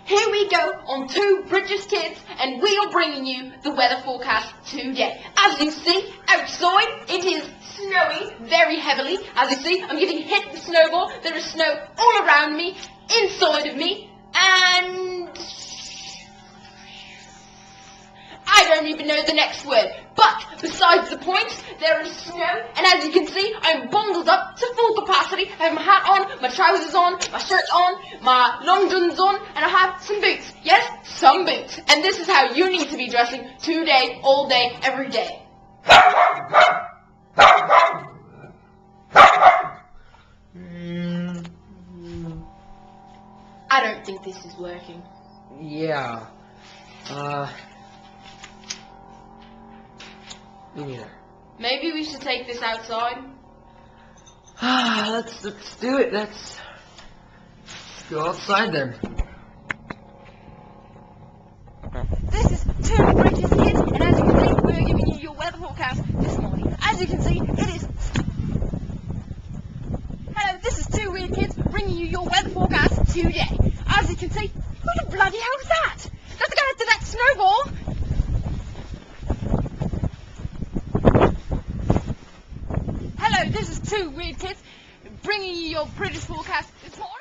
Here we go on Two Bridges Kids, and we are bringing you the weather forecast today. As you see, outside it is snowing very heavily. As you see, I'm getting hit with snowball. There is snow all around me, inside of me, and I don't even know the next word. But besides the point, there is snow, and as you can see, I'm bundled up to full capacity. I have my hat on, my trousers on, my shirt on, my long johns on, and I have some boots. Yes, some boots. And this is how you need to be dressing today, all day, every day. I don't think this is working. Yeah. Me neither. Maybe we should take this outside. Let's do it. Let's go outside then. This is Two Bridges Kids, and as you can see, we're giving you your weather forecast this morning. As you can see, it is... Hello, this is Two Weird Kids, bringing you your weather forecast today. As you can see, who the bloody hell is that? Let's go into that snowball. Hello, this is Two Weird Kids, bringing you your British forecast this morning.